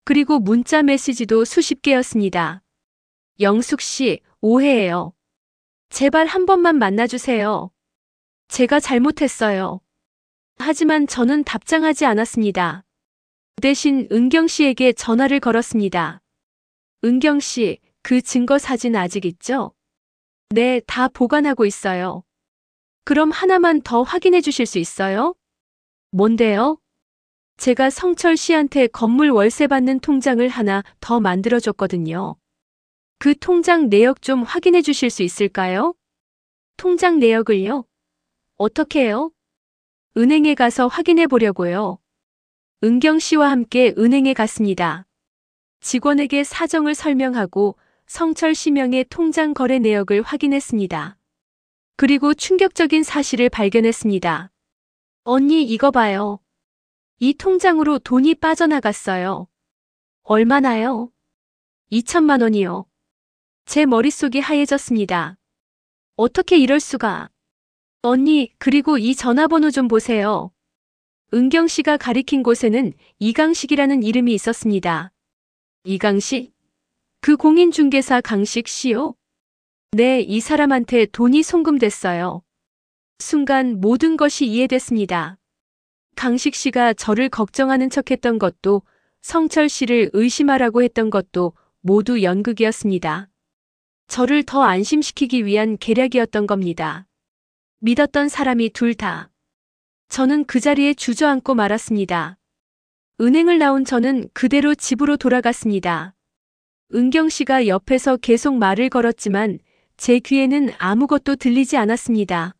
그리고 문자 메시지도 수십 개였습니다. 영숙 씨, 오해예요. 제발 한 번만 만나주세요. 제가 잘못했어요. 하지만 저는 답장하지 않았습니다. 대신 은경 씨에게 전화를 걸었습니다. 은경 씨, 그 증거 사진 아직 있죠? 네, 다 보관하고 있어요. 그럼 하나만 더 확인해 주실 수 있어요? 뭔데요? 제가 성철 씨한테 건물 월세 받는 통장을 하나 더 만들어줬거든요. 그 통장 내역 좀 확인해 주실 수 있을까요? 통장 내역을요? 어떻게 해요? 은행에 가서 확인해 보려고요. 은경 씨와 함께 은행에 갔습니다. 직원에게 사정을 설명하고 성철 씨 명의 통장 거래 내역을 확인했습니다. 그리고 충격적인 사실을 발견했습니다. 언니, 이거 봐요. 이 통장으로 돈이 빠져나갔어요. 얼마나요? 2천만 원이요. 제 머릿속이 하얘졌습니다. 어떻게 이럴 수가. 언니, 그리고 이 전화번호 좀 보세요. 은경 씨가 가리킨 곳에는 이강식이라는 이름이 있었습니다. 이강식? 그 공인중개사 강식 씨요? 네, 이 사람한테 돈이 송금됐어요. 순간 모든 것이 이해됐습니다. 강식 씨가 저를 걱정하는 척했던 것도 성철 씨를 의심하라고 했던 것도 모두 연극이었습니다. 저를 더 안심시키기 위한 계략이었던 겁니다. 믿었던 사람이 둘 다. 저는 그 자리에 주저앉고 말았습니다. 은행을 나온 저는 그대로 집으로 돌아갔습니다. 은경 씨가 옆에서 계속 말을 걸었지만 제 귀에는 아무것도 들리지 않았습니다.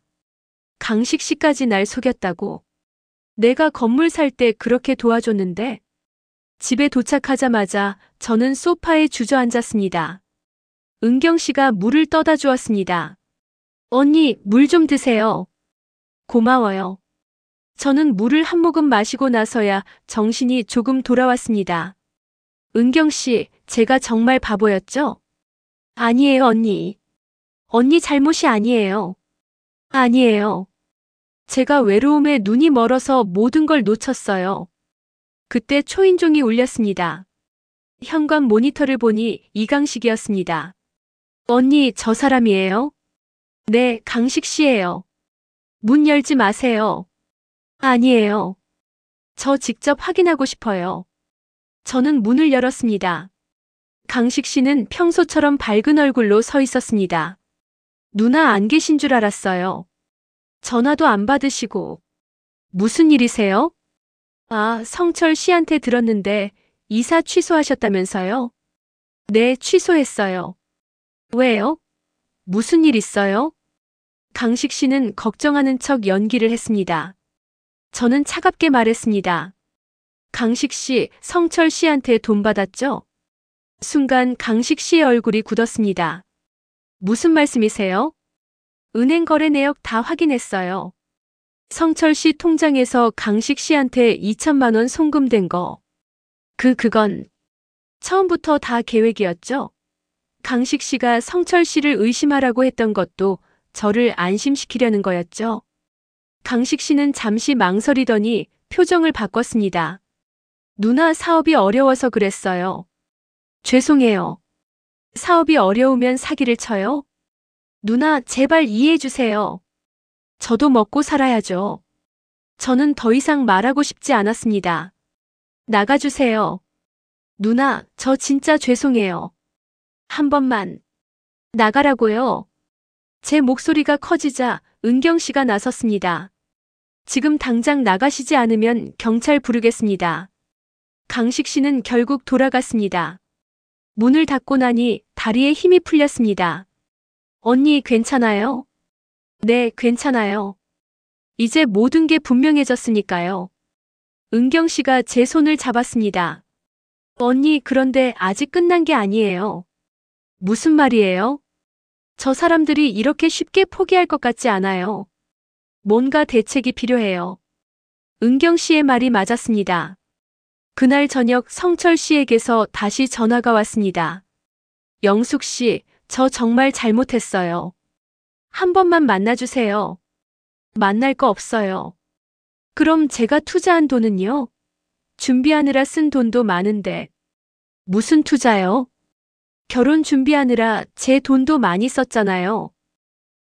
강식 씨까지 날 속였다고. 내가 건물 살 때 그렇게 도와줬는데. 집에 도착하자마자 저는 소파에 주저앉았습니다. 은경 씨가 물을 떠다 주었습니다. 언니, 물 좀 드세요. 고마워요. 저는 물을 한 모금 마시고 나서야 정신이 조금 돌아왔습니다. 은경 씨, 제가 정말 바보였죠? 아니에요, 언니. 언니 잘못이 아니에요. 아니에요. 제가 외로움에 눈이 멀어서 모든 걸 놓쳤어요. 그때 초인종이 울렸습니다. 현관 모니터를 보니 이강식이었습니다. 언니, 저 사람이에요? 네, 강식 씨예요. 문 열지 마세요. 아니에요. 저 직접 확인하고 싶어요. 저는 문을 열었습니다. 강식 씨는 평소처럼 밝은 얼굴로 서 있었습니다. 누나 안 계신 줄 알았어요. 전화도 안 받으시고. 무슨 일이세요? 아, 성철 씨한테 들었는데 이사 취소하셨다면서요? 네, 취소했어요. 왜요? 무슨 일 있어요? 강식 씨는 걱정하는 척 연기를 했습니다. 저는 차갑게 말했습니다. 강식 씨, 성철 씨한테 돈 받았죠? 순간 강식 씨의 얼굴이 굳었습니다. 무슨 말씀이세요? 은행 거래 내역 다 확인했어요. 성철 씨 통장에서 강식 씨한테 2천만 원 송금된 거. 그건 처음부터 다 계획이었죠? 강식 씨가 성철 씨를 의심하라고 했던 것도 저를 안심시키려는 거였죠. 강식 씨는 잠시 망설이더니 표정을 바꿨습니다. 누나 사업이 어려워서 그랬어요. 죄송해요. 사업이 어려우면 사기를 쳐요? 누나 제발 이해해 주세요. 저도 먹고 살아야죠. 저는 더 이상 말하고 싶지 않았습니다. 나가주세요. 누나, 저 진짜 죄송해요. 한 번만. 나가라고요. 제 목소리가 커지자 은경 씨가 나섰습니다. 지금 당장 나가시지 않으면 경찰 부르겠습니다. 강식 씨는 결국 돌아갔습니다. 문을 닫고 나니 다리에 힘이 풀렸습니다. 언니 괜찮아요? 네, 괜찮아요. 이제 모든 게 분명해졌으니까요. 은경 씨가 제 손을 잡았습니다. 언니, 그런데 아직 끝난 게 아니에요. 무슨 말이에요? 저 사람들이 이렇게 쉽게 포기할 것 같지 않아요. 뭔가 대책이 필요해요. 은경 씨의 말이 맞았습니다. 그날 저녁 성철 씨에게서 다시 전화가 왔습니다. 영숙 씨, 저 정말 잘못했어요. 한 번만 만나주세요. 만날 거 없어요. 그럼 제가 투자한 돈은요? 준비하느라 쓴 돈도 많은데. 무슨 투자요? 결혼 준비하느라 제 돈도 많이 썼잖아요.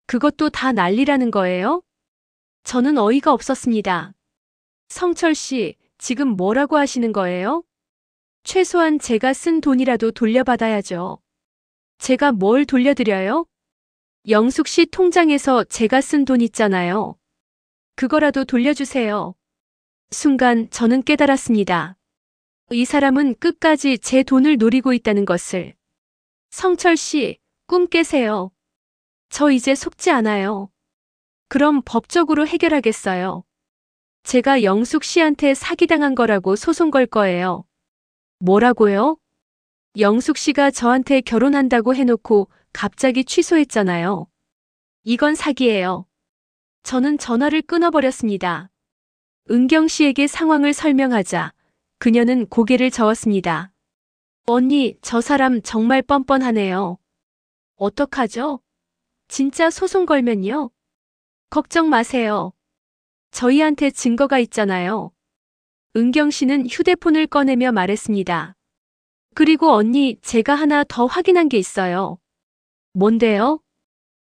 그것도 다 난리라는 거예요? 저는 어이가 없었습니다. 성철 씨, 지금 뭐라고 하시는 거예요? 최소한 제가 쓴 돈이라도 돌려받아야죠. 제가 뭘 돌려드려요? 영숙 씨 통장에서 제가 쓴 돈 있잖아요. 그거라도 돌려주세요. 순간 저는 깨달았습니다. 이 사람은 끝까지 제 돈을 노리고 있다는 것을. 성철 씨, 꿈 깨세요. 저 이제 속지 않아요. 그럼 법적으로 해결하겠어요. 제가 영숙 씨한테 사기당한 거라고 소송 걸 거예요. 뭐라고요? 영숙 씨가 저한테 결혼한다고 해놓고 갑자기 취소했잖아요. 이건 사기예요. 저는 전화를 끊어버렸습니다. 은경 씨에게 상황을 설명하자 그녀는 고개를 저었습니다. 언니, 저 사람 정말 뻔뻔하네요. 어떡하죠? 진짜 소송 걸면요? 걱정 마세요. 저희한테 증거가 있잖아요. 은경 씨는 휴대폰을 꺼내며 말했습니다. 그리고 언니, 제가 하나 더 확인한 게 있어요. 뭔데요?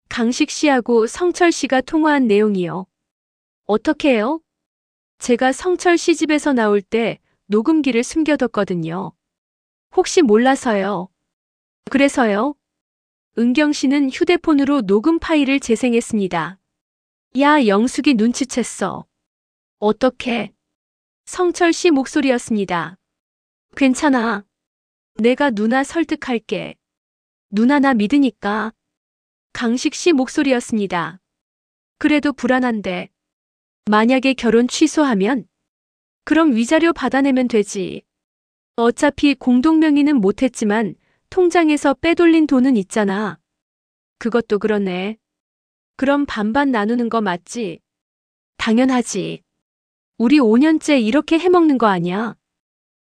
강식 씨하고 성철 씨가 통화한 내용이요. 어떻게 해요? 제가 성철 씨 집에서 나올 때 녹음기를 숨겨뒀거든요. 혹시 몰라서요. 그래서요? 은경 씨는 휴대폰으로 녹음 파일을 재생했습니다. 야, 영숙이 눈치챘어. 어떻게? 성철 씨 목소리였습니다. 괜찮아. 내가 누나 설득할게. 누나 나 믿으니까. 강식 씨 목소리였습니다. 그래도 불안한데. 만약에 결혼 취소하면? 그럼 위자료 받아내면 되지. 어차피 공동명의는 못했지만 통장에서 빼돌린 돈은 있잖아. 그것도 그러네. 그럼 반반 나누는 거 맞지? 당연하지. 우리 5년째 이렇게 해먹는 거 아니야?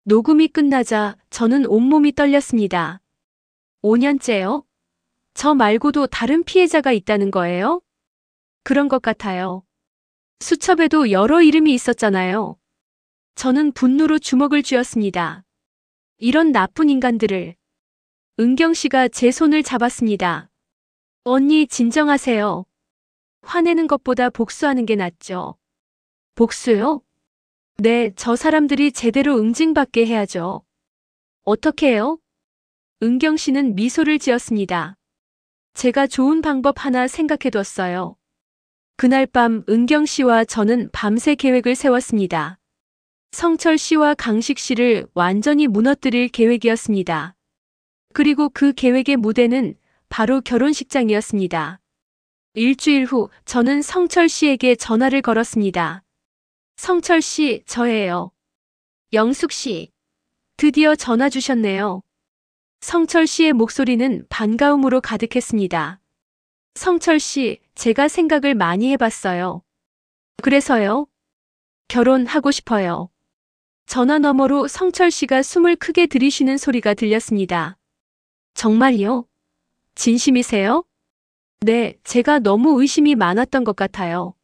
녹음이 끝나자 저는 온몸이 떨렸습니다. 5년째요? 저 말고도 다른 피해자가 있다는 거예요? 그런 것 같아요. 수첩에도 여러 이름이 있었잖아요. 저는 분노로 주먹을 쥐었습니다. 이런 나쁜 인간들을. 은경 씨가 제 손을 잡았습니다. 언니 진정하세요. 화내는 것보다 복수하는 게 낫죠. 복수요? 네, 저 사람들이 제대로 응징받게 해야죠. 어떻게 해요? 은경 씨는 미소를 지었습니다. 제가 좋은 방법 하나 생각해뒀어요. 그날 밤 은경 씨와 저는 밤새 계획을 세웠습니다. 성철 씨와 강식 씨를 완전히 무너뜨릴 계획이었습니다. 그리고 그 계획의 무대는 바로 결혼식장이었습니다. 일주일 후 저는 성철 씨에게 전화를 걸었습니다. 성철 씨, 저예요. 영숙 씨. 드디어 전화 주셨네요. 성철 씨의 목소리는 반가움으로 가득했습니다. 성철 씨, 제가 생각을 많이 해봤어요. 그래서요? 결혼하고 싶어요. 전화 너머로 성철 씨가 숨을 크게 들이쉬는 소리가 들렸습니다. 정말요? 진심이세요? 네, 제가 너무 의심이 많았던 것 같아요.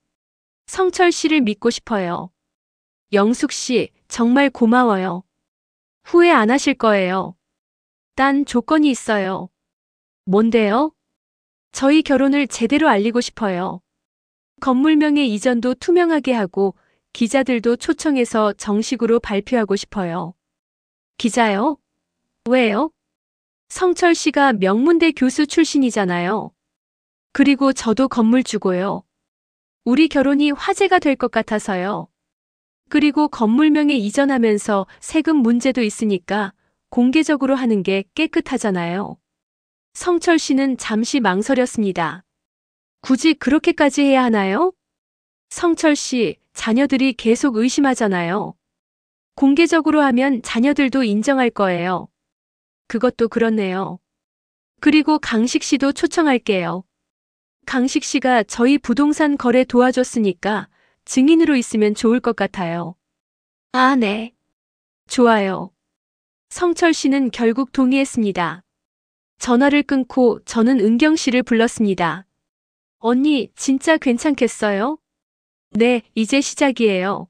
성철 씨를 믿고 싶어요. 영숙 씨, 정말 고마워요. 후회 안 하실 거예요. 딴 조건이 있어요. 뭔데요? 저희 결혼을 제대로 알리고 싶어요. 건물명의 이전도 투명하게 하고 기자들도 초청해서 정식으로 발표하고 싶어요. 기자요? 왜요? 성철 씨가 명문대 교수 출신이잖아요. 그리고 저도 건물주고요. 우리 결혼이 화제가 될 것 같아서요. 그리고 건물명에 이전하면서 세금 문제도 있으니까 공개적으로 하는 게 깨끗하잖아요. 성철 씨는 잠시 망설였습니다. 굳이 그렇게까지 해야 하나요? 성철 씨, 자녀들이 계속 의심하잖아요. 공개적으로 하면 자녀들도 인정할 거예요. 그것도 그렇네요. 그리고 강식 씨도 초청할게요. 강식 씨가 저희 부동산 거래 도와줬으니까 증인으로 있으면 좋을 것 같아요. 아, 네. 좋아요. 성철 씨는 결국 동의했습니다. 전화를 끊고 저는 은경 씨를 불렀습니다. 언니, 진짜 괜찮겠어요? 네, 이제 시작이에요.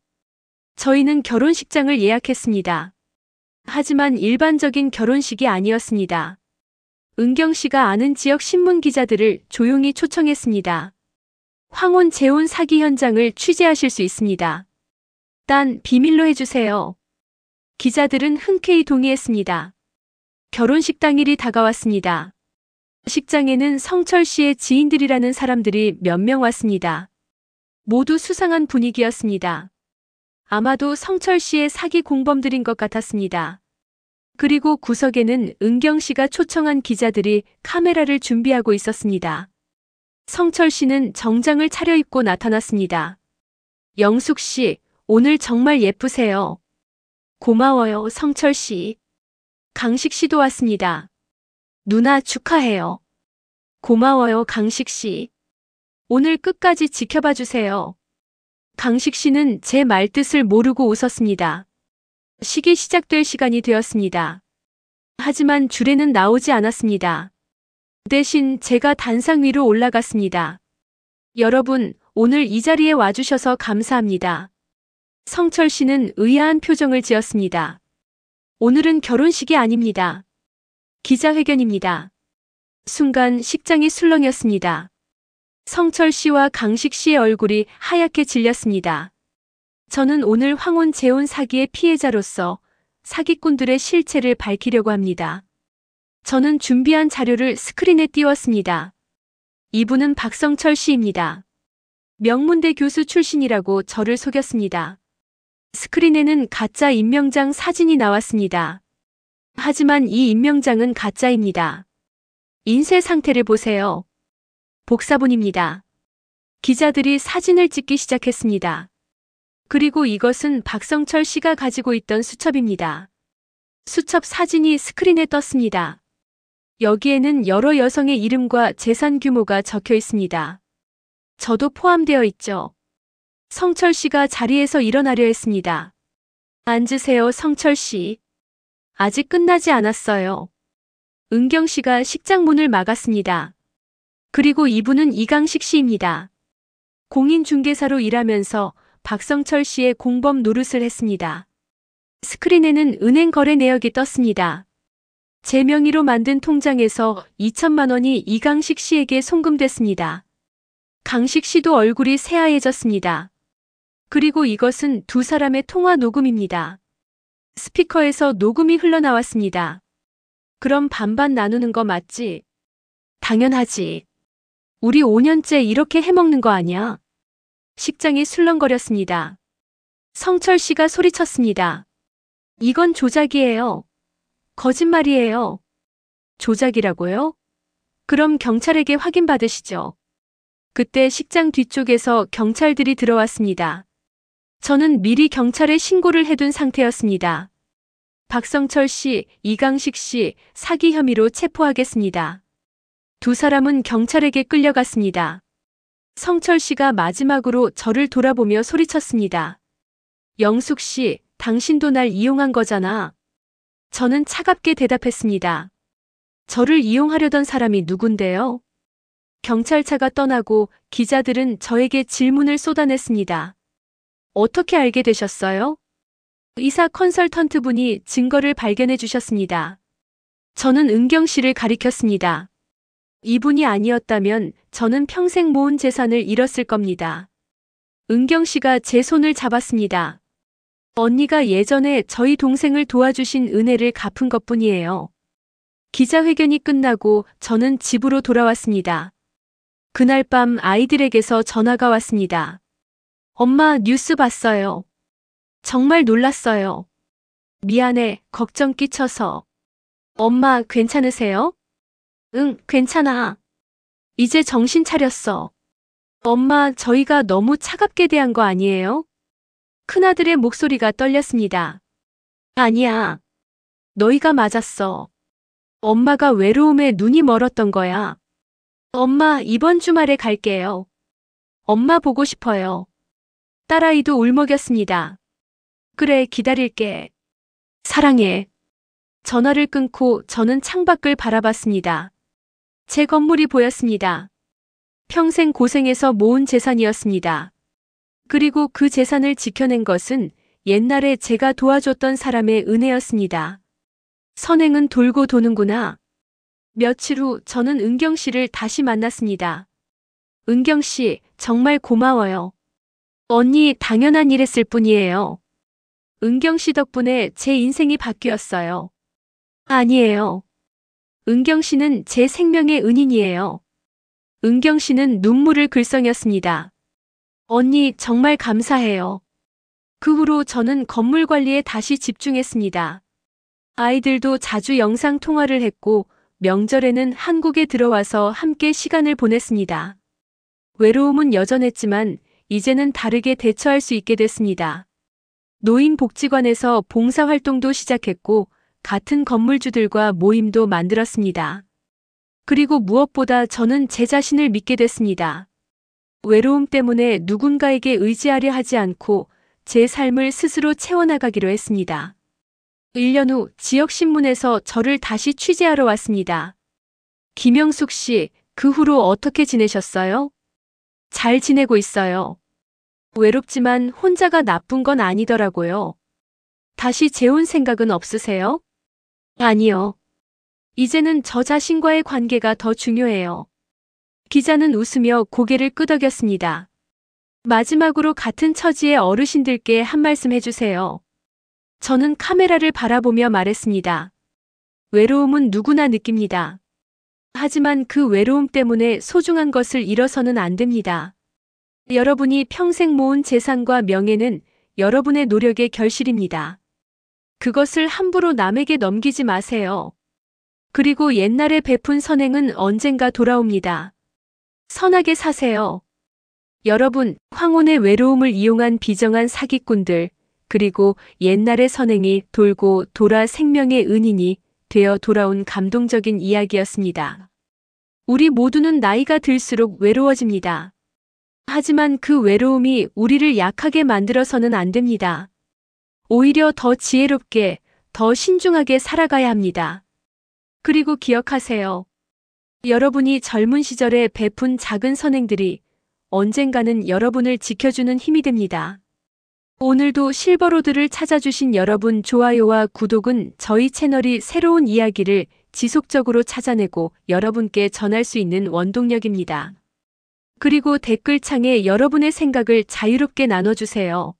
저희는 결혼식장을 예약했습니다. 하지만 일반적인 결혼식이 아니었습니다. 은경 씨가 아는 지역 신문 기자들을 조용히 초청했습니다. 황혼 재혼 사기 현장을 취재하실 수 있습니다. 단 비밀로 해주세요. 기자들은 흔쾌히 동의했습니다. 결혼식 당일이 다가왔습니다. 식장에는 성철 씨의 지인들이라는 사람들이 몇 명 왔습니다. 모두 수상한 분위기였습니다. 아마도 성철 씨의 사기 공범들인 것 같았습니다. 그리고 구석에는 은경 씨가 초청한 기자들이 카메라를 준비하고 있었습니다. 성철 씨는 정장을 차려입고 나타났습니다. 영숙 씨, 오늘 정말 예쁘세요. 고마워요, 성철 씨. 강식 씨도 왔습니다. 누나 축하해요. 고마워요, 강식 씨. 오늘 끝까지 지켜봐 주세요. 강식 씨는 제 말뜻을 모르고 웃었습니다. 식이 시작될 시간이 되었습니다. 하지만 주례는 나오지 않았습니다. 대신 제가 단상 위로 올라갔습니다. 여러분, 오늘 이 자리에 와주셔서 감사합니다. 성철 씨는 의아한 표정을 지었습니다. 오늘은 결혼식이 아닙니다. 기자회견입니다. 순간 식장이 술렁였습니다. 성철 씨와 강식 씨의 얼굴이 하얗게 질렸습니다. 저는 오늘 황혼 재혼 사기의 피해자로서 사기꾼들의 실체를 밝히려고 합니다. 저는 준비한 자료를 스크린에 띄웠습니다. 이분은 박성철 씨입니다. 명문대 교수 출신이라고 저를 속였습니다. 스크린에는 가짜 임명장 사진이 나왔습니다. 하지만 이 임명장은 가짜입니다. 인쇄 상태를 보세요. 복사본입니다. 기자들이 사진을 찍기 시작했습니다. 그리고 이것은 박성철 씨가 가지고 있던 수첩입니다. 수첩 사진이 스크린에 떴습니다. 여기에는 여러 여성의 이름과 재산 규모가 적혀 있습니다. 저도 포함되어 있죠. 성철 씨가 자리에서 일어나려 했습니다. 앉으세요, 성철 씨. 아직 끝나지 않았어요. 은경 씨가 식장 문을 막았습니다. 그리고 이분은 이강식 씨입니다. 공인중개사로 일하면서 박성철 씨의 공범 노릇을 했습니다. 스크린에는 은행 거래 내역이 떴습니다. 제 명의로 만든 통장에서 2천만 원이 이강식 씨에게 송금됐습니다. 강식 씨도 얼굴이 새하얘졌습니다. 그리고 이것은 두 사람의 통화 녹음입니다. 스피커에서 녹음이 흘러나왔습니다. 그럼 반반 나누는 거 맞지? 당연하지. 우리 5년째 이렇게 해먹는 거 아니야? 식장이 술렁거렸습니다. 성철 씨가 소리쳤습니다. 이건 조작이에요. 거짓말이에요. 조작이라고요? 그럼 경찰에게 확인받으시죠. 그때 식장 뒤쪽에서 경찰들이 들어왔습니다. 저는 미리 경찰에 신고를 해둔 상태였습니다. 박성철 씨, 이강식 씨 사기 혐의로 체포하겠습니다. 두 사람은 경찰에게 끌려갔습니다. 성철 씨가 마지막으로 저를 돌아보며 소리쳤습니다. 영숙 씨, 당신도 날 이용한 거잖아. 저는 차갑게 대답했습니다. 저를 이용하려던 사람이 누군데요? 경찰차가 떠나고 기자들은 저에게 질문을 쏟아냈습니다. 어떻게 알게 되셨어요? 이사 컨설턴트 분이 증거를 발견해 주셨습니다. 저는 은경 씨를 가리켰습니다. 이분이 아니었다면 저는 평생 모은 재산을 잃었을 겁니다. 은경 씨가 제 손을 잡았습니다. 언니가 예전에 저희 동생을 도와주신 은혜를 갚은 것뿐이에요. 기자회견이 끝나고 저는 집으로 돌아왔습니다. 그날 밤 아이들에게서 전화가 왔습니다. 엄마, 뉴스 봤어요. 정말 놀랐어요. 미안해, 걱정 끼쳐서. 엄마, 괜찮으세요? 응, 괜찮아. 이제 정신 차렸어. 엄마, 저희가 너무 차갑게 대한 거 아니에요? 큰아들의 목소리가 떨렸습니다. 아니야. 너희가 맞았어. 엄마가 외로움에 눈이 멀었던 거야. 엄마, 이번 주말에 갈게요. 엄마 보고 싶어요. 딸아이도 울먹였습니다. 그래, 기다릴게. 사랑해. 전화를 끊고 저는 창밖을 바라봤습니다. 제 건물이 보였습니다. 평생 고생해서 모은 재산이었습니다. 그리고 그 재산을 지켜낸 것은 옛날에 제가 도와줬던 사람의 은혜였습니다. 선행은 돌고 도는구나. 며칠 후 저는 은경 씨를 다시 만났습니다. 은경 씨, 정말 고마워요. 언니, 당연한 일 했을 뿐이에요. 은경 씨 덕분에 제 인생이 바뀌었어요. 아니에요. 은경 씨는 제 생명의 은인이에요. 은경 씨는 눈물을 글썽였습니다. 언니, 정말 감사해요. 그 후로 저는 건물 관리에 다시 집중했습니다. 아이들도 자주 영상 통화를 했고 명절에는 한국에 들어와서 함께 시간을 보냈습니다. 외로움은 여전했지만 이제는 다르게 대처할 수 있게 됐습니다. 노인복지관에서 봉사활동도 시작했고 같은 건물주들과 모임도 만들었습니다. 그리고 무엇보다 저는 제 자신을 믿게 됐습니다. 외로움 때문에 누군가에게 의지하려 하지 않고 제 삶을 스스로 채워나가기로 했습니다. 1년 후 지역신문에서 저를 다시 취재하러 왔습니다. 김영숙 씨, 그 후로 어떻게 지내셨어요? 잘 지내고 있어요. 외롭지만 혼자가 나쁜 건 아니더라고요. 다시 재혼 생각은 없으세요? 아니요. 이제는 저 자신과의 관계가 더 중요해요. 기자는 웃으며 고개를 끄덕였습니다. 마지막으로 같은 처지의 어르신들께 한 말씀 해주세요. 저는 카메라를 바라보며 말했습니다. 외로움은 누구나 느낍니다. 하지만 그 외로움 때문에 소중한 것을 잃어서는 안 됩니다. 여러분이 평생 모은 재산과 명예는 여러분의 노력의 결실입니다. 그것을 함부로 남에게 넘기지 마세요. 그리고 옛날에 베푼 선행은 언젠가 돌아옵니다. 선하게 사세요. 여러분, 황혼의 외로움을 이용한 비정한 사기꾼들, 그리고 옛날의 선행이 돌고 돌아 생명의 은인이 되어 돌아온 감동적인 이야기였습니다. 우리 모두는 나이가 들수록 외로워집니다. 하지만 그 외로움이 우리를 약하게 만들어서는 안 됩니다. 오히려 더 지혜롭게, 더 신중하게 살아가야 합니다. 그리고 기억하세요. 여러분이 젊은 시절에 베푼 작은 선행들이 언젠가는 여러분을 지켜주는 힘이 됩니다. 오늘도 실버로드를 찾아주신 여러분, 좋아요와 구독은 저희 채널이 새로운 이야기를 지속적으로 찾아내고 여러분께 전할 수 있는 원동력입니다. 그리고 댓글창에 여러분의 생각을 자유롭게 나눠주세요.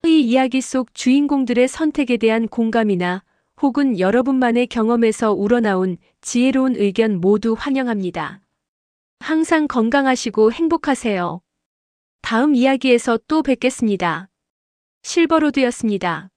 이 이야기 속 주인공들의 선택에 대한 공감이나 혹은 여러분만의 경험에서 우러나온 지혜로운 의견 모두 환영합니다. 항상 건강하시고 행복하세요. 다음 이야기에서 또 뵙겠습니다. 실버로드였습니다.